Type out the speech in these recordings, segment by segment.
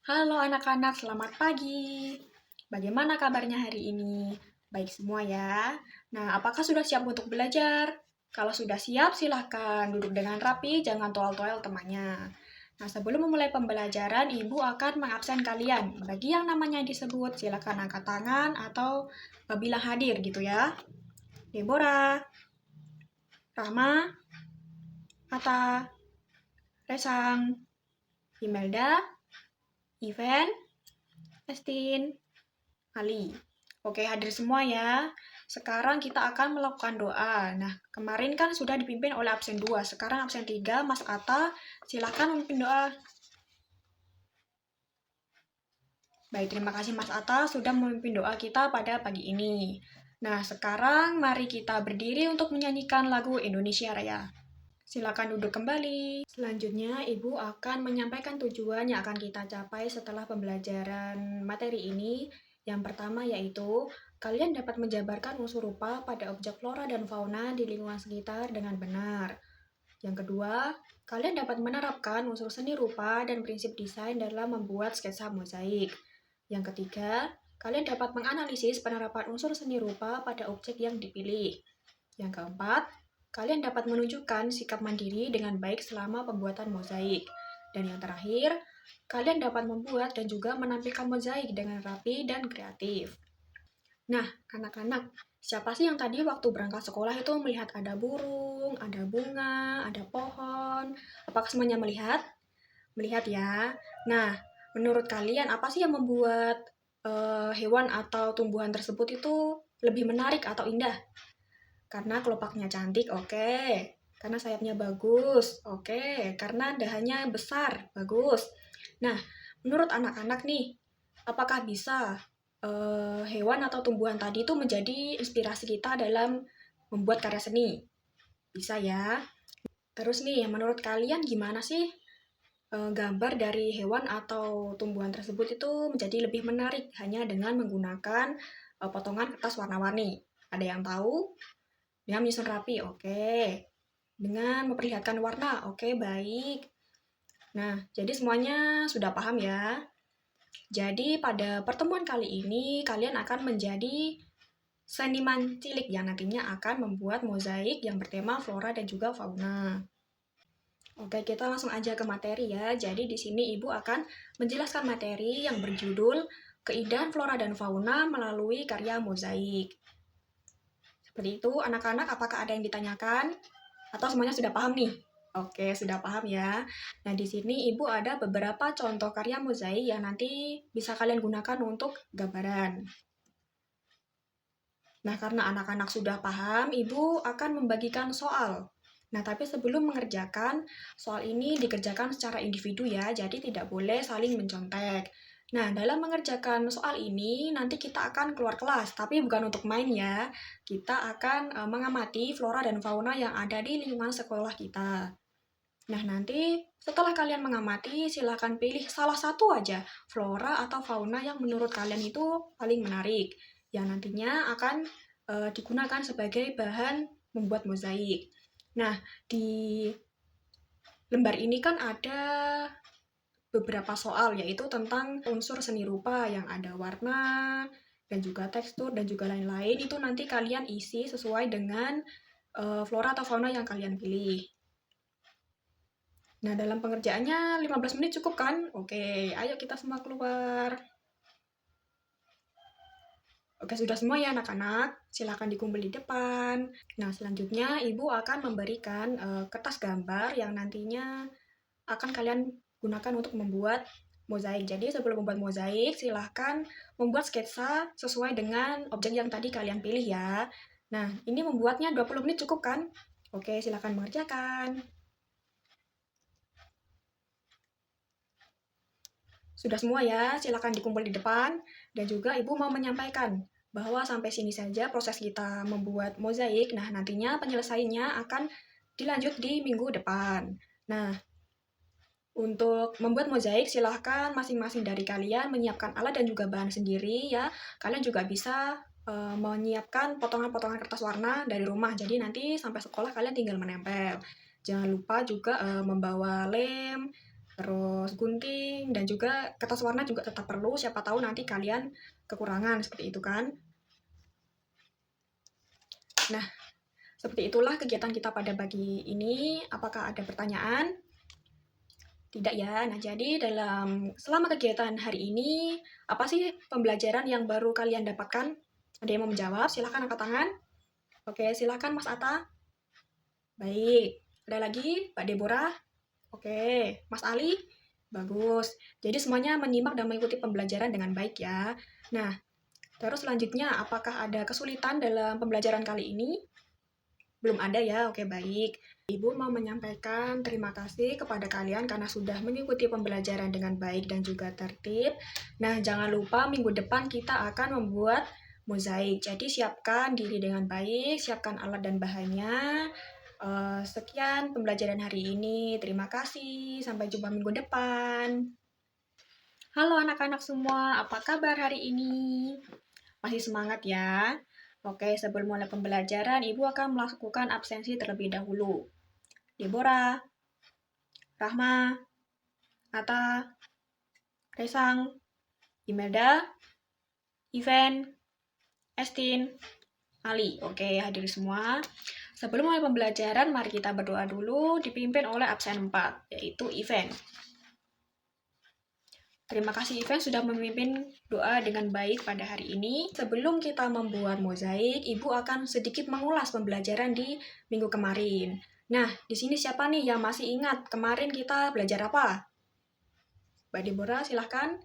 Halo anak-anak, selamat pagi. Bagaimana kabarnya hari ini? Baik semua ya. Nah, apakah sudah siap untuk belajar? Kalau sudah siap, silahkan duduk dengan rapi, jangan toel-toel temannya. Nah, sebelum memulai pembelajaran, Ibu akan mengabsen kalian. Bagi yang namanya disebut, silakan angkat tangan atau bilang hadir gitu ya. Deborah, Rahma, Atta, Resang, Imelda, Ivan, Estin, Ali. Oke, hadir semua ya. Sekarang kita akan melakukan doa. Nah, kemarin kan sudah dipimpin oleh absen 2. Sekarang absen 3, Mas Atta, silakan memimpin doa. Baik, terima kasih Mas Atta sudah memimpin doa kita pada pagi ini. Nah, sekarang mari kita berdiri untuk menyanyikan lagu Indonesia Raya. Silakan duduk kembali. Selanjutnya, Ibu akan menyampaikan tujuan yang akan kita capai setelah pembelajaran materi ini. Yang pertama yaitu, kalian dapat menjabarkan unsur rupa pada objek flora dan fauna di lingkungan sekitar dengan benar. Yang kedua, kalian dapat menerapkan unsur seni rupa dan prinsip desain dalam membuat sketsa mozaik. Yang ketiga, kalian dapat menganalisis penerapan unsur seni rupa pada objek yang dipilih. Yang keempat, kalian dapat menunjukkan sikap mandiri dengan baik selama pembuatan mozaik. Dan yang terakhir, kalian dapat membuat dan juga menampilkan mozaik dengan rapi dan kreatif. Nah, anak-anak, siapa sih yang tadi waktu berangkat sekolah itu melihat ada burung, ada bunga, ada pohon? Apakah semuanya melihat? Melihat ya. Nah, menurut kalian apa sih yang membuat hewan atau tumbuhan tersebut itu lebih menarik atau indah? Karena kelopaknya cantik, oke. Karena sayapnya bagus, oke. Karena dahannya besar, bagus. Nah, menurut anak-anak nih, apakah bisa hewan atau tumbuhan tadi itu menjadi inspirasi kita dalam membuat karya seni? Bisa ya. Terus nih, menurut kalian gimana sih gambar dari hewan atau tumbuhan tersebut itu menjadi lebih menarik hanya dengan menggunakan potongan kertas warna-warni? Ada yang tahu? Dengan menyusun rapi, oke. Dengan memperlihatkan warna, oke, baik. Nah, jadi semuanya sudah paham ya. Jadi pada pertemuan kali ini, kalian akan menjadi seniman cilik yang nantinya akan membuat mozaik yang bertema flora dan juga fauna. Oke, kita langsung aja ke materi ya. Jadi di sini Ibu akan menjelaskan materi yang berjudul Keindahan Flora dan Fauna melalui karya mozaik. Seperti itu, anak-anak apakah ada yang ditanyakan? Atau semuanya sudah paham nih? Oke, sudah paham ya. Nah, di sini Ibu ada beberapa contoh karya mozaik yang nanti bisa kalian gunakan untuk gambaran. Nah, karena anak-anak sudah paham, Ibu akan membagikan soal. Nah, tapi sebelum mengerjakan, soal ini dikerjakan secara individu ya, jadi tidak boleh saling mencontek. Nah, dalam mengerjakan soal ini, nanti kita akan keluar kelas, tapi bukan untuk main ya. Kita akan mengamati flora dan fauna yang ada di lingkungan sekolah kita. Nah, nanti setelah kalian mengamati, silakan pilih salah satu aja flora atau fauna yang menurut kalian itu paling menarik, yang nantinya akan digunakan sebagai bahan membuat mozaik. Nah, di lembar ini kan ada beberapa soal, yaitu tentang unsur seni rupa yang ada warna, dan juga tekstur, dan juga lain-lain. Itu nanti kalian isi sesuai dengan flora atau fauna yang kalian pilih. Nah, dalam pengerjaannya 15 menit cukup kan? Oke, ayo kita semua keluar. Oke, sudah semua ya anak-anak. Silakan dikumpul di depan. Nah, selanjutnya Ibu akan memberikan kertas gambar yang nantinya akan kalian gunakan untuk membuat mozaik. Jadi sebelum membuat mozaik, silahkan membuat sketsa sesuai dengan objek yang tadi kalian pilih ya. Nah, ini membuatnya 20 menit cukup kan? Oke, silahkan mengerjakan. Sudah semua ya, silakan dikumpul di depan. Dan juga Ibu mau menyampaikan bahwa sampai sini saja proses kita membuat mozaik. Nah, nantinya penyelesaiannya akan dilanjut di minggu depan. Nah, untuk membuat mozaik, silahkan masing-masing dari kalian menyiapkan alat dan juga bahan sendiri ya. Kalian juga bisa menyiapkan potongan-potongan kertas warna dari rumah. Jadi nanti sampai sekolah kalian tinggal menempel. Jangan lupa juga membawa lem, terus gunting, dan juga kertas warna juga tetap perlu, siapa tahu nanti kalian kekurangan, seperti itu kan. Nah, seperti itulah kegiatan kita pada pagi ini. Apakah ada pertanyaan? Tidak ya. Nah, jadi selama kegiatan hari ini, apa sih pembelajaran yang baru kalian dapatkan? Ada yang mau menjawab? Silahkan angkat tangan. Oke, silahkan Mas Atta. Baik. Ada lagi? Mbak Deborah? Oke. Mas Ali? Bagus. Jadi semuanya menyimak dan mengikuti pembelajaran dengan baik ya. Nah, terus selanjutnya, apakah ada kesulitan dalam pembelajaran kali ini? Belum ada ya? Oke, baik. Ibu mau menyampaikan terima kasih kepada kalian karena sudah mengikuti pembelajaran dengan baik dan juga tertib. Nah, jangan lupa minggu depan kita akan membuat mozaik. Jadi siapkan diri dengan baik, siapkan alat dan bahannya. Sekian pembelajaran hari ini. Terima kasih. Sampai jumpa minggu depan. Halo anak-anak semua, apa kabar hari ini? Masih semangat ya? Oke, sebelum mulai pembelajaran, Ibu akan melakukan absensi terlebih dahulu. Deborah, Rahma, Nata, Resang, Imelda, Ivan, Estin, Ali. Oke, hadir semua. Sebelum mulai pembelajaran, mari kita berdoa dulu, dipimpin oleh absen 4, yaitu Ivan. Terima kasih Ivan sudah memimpin doa dengan baik pada hari ini. Sebelum kita membuat mozaik, Ibu akan sedikit mengulas pembelajaran di minggu kemarin. Nah, di sini siapa nih yang masih ingat kemarin kita belajar apa? Mbak Deborah, silahkan.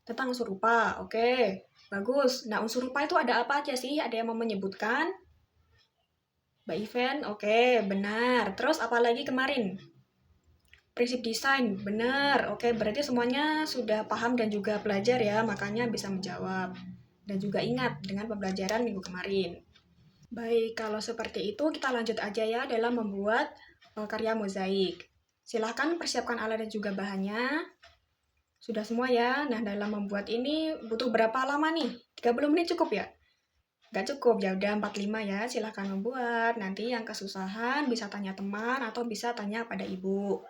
Tentang unsur rupa. Oke, bagus. Nah, unsur rupa itu ada apa aja sih? Ada yang mau menyebutkan? Mbak Ivan, oke, benar. Terus apa lagi kemarin? Prinsip desain, benar. Oke, berarti semuanya sudah paham dan juga belajar ya, makanya bisa menjawab. Dan juga ingat dengan pembelajaran minggu kemarin. Baik, kalau seperti itu kita lanjut aja ya dalam membuat karya mozaik. Silahkan persiapkan alat dan juga bahannya. Sudah semua ya? Nah, dalam membuat ini butuh berapa lama nih? 30 menit cukup ya? Nggak cukup, ya udah 45 ya. Silahkan membuat. Nanti yang kesusahan bisa tanya teman atau bisa tanya pada ibu.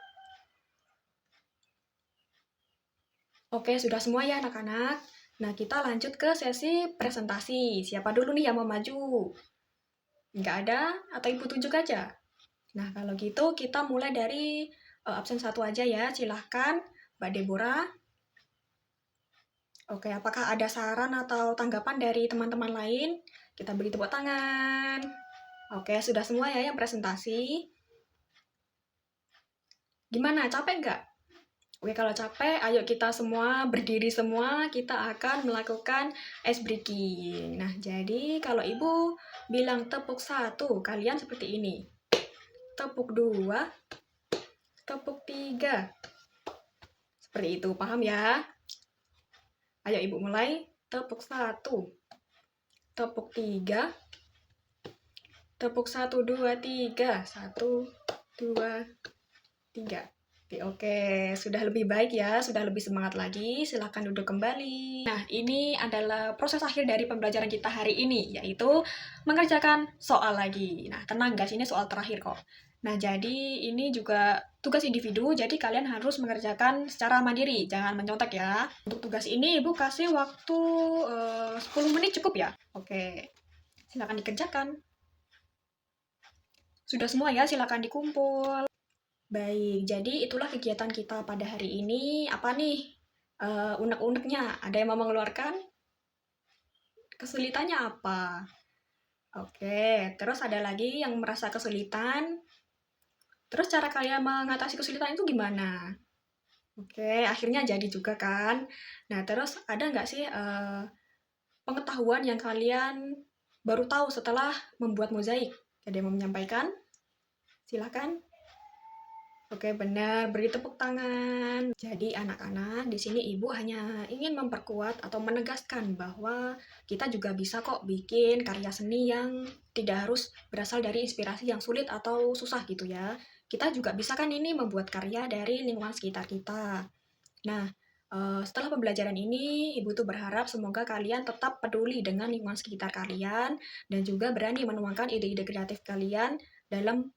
Oke, sudah semua ya anak-anak. Nah, kita lanjut ke sesi presentasi. Siapa dulu nih yang mau maju? Nggak ada? Atau ibu tunjuk aja? Nah, kalau gitu kita mulai dari absen 1 aja ya. Silahkan, Mbak Deborah. Oke, apakah ada saran atau tanggapan dari teman-teman lain? Kita beri tepuk tangan. Oke, sudah semua ya yang presentasi. Gimana, capek nggak? Oke, kalau capek, ayo kita semua berdiri semua, kita akan melakukan ice breaking. Nah, jadi kalau ibu bilang tepuk 1, kalian seperti ini. Tepuk 2, tepuk 3. Seperti itu, paham ya? Ayo ibu mulai. Tepuk 1, tepuk 3, tepuk 1, 2, 3. 1, 2, 3. Oke, sudah lebih baik ya, sudah lebih semangat lagi. Silahkan duduk kembali. Nah, ini adalah proses akhir dari pembelajaran kita hari ini, yaitu mengerjakan soal lagi. Nah, tenang guys, ini soal terakhir kok. Nah, jadi ini juga tugas individu, jadi kalian harus mengerjakan secara mandiri, jangan mencontek ya. Untuk tugas ini, Ibu kasih waktu 10 menit cukup ya? Oke, silakan dikerjakan. Sudah semua ya, silakan dikumpul. Baik, jadi itulah kegiatan kita pada hari ini. Apa nih unek-uneknya? Ada yang mau mengeluarkan? Kesulitannya apa? Oke, terus ada lagi yang merasa kesulitan. Terus cara kalian mengatasi kesulitan itu gimana? Oke, akhirnya jadi juga kan? Nah, terus ada nggak sih pengetahuan yang kalian baru tahu setelah membuat mozaik? Ada yang mau menyampaikan? Silakan. Oke, benar. Beri tepuk tangan. Jadi anak-anak, di sini ibu hanya ingin memperkuat atau menegaskan bahwa kita juga bisa kok bikin karya seni yang tidak harus berasal dari inspirasi yang sulit atau susah gitu ya. Kita juga bisa kan ini membuat karya dari lingkungan sekitar kita. Nah, setelah pembelajaran ini, ibu tuh berharap semoga kalian tetap peduli dengan lingkungan sekitar kalian dan juga berani menuangkan ide-ide kreatif kalian dalam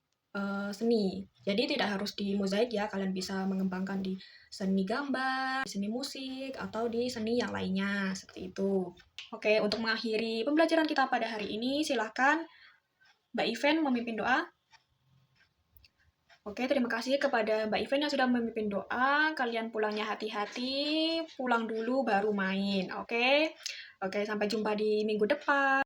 seni. Jadi tidak harus di mozaik ya, kalian bisa mengembangkan di seni gambar, seni musik, atau di seni yang lainnya, seperti itu. Oke, untuk mengakhiri pembelajaran kita pada hari ini, silahkan Mbak Iven memimpin doa. Oke, terima kasih kepada Mbak Iven yang sudah memimpin doa. Kalian pulangnya hati-hati, pulang dulu baru main. Oke, sampai jumpa di minggu depan.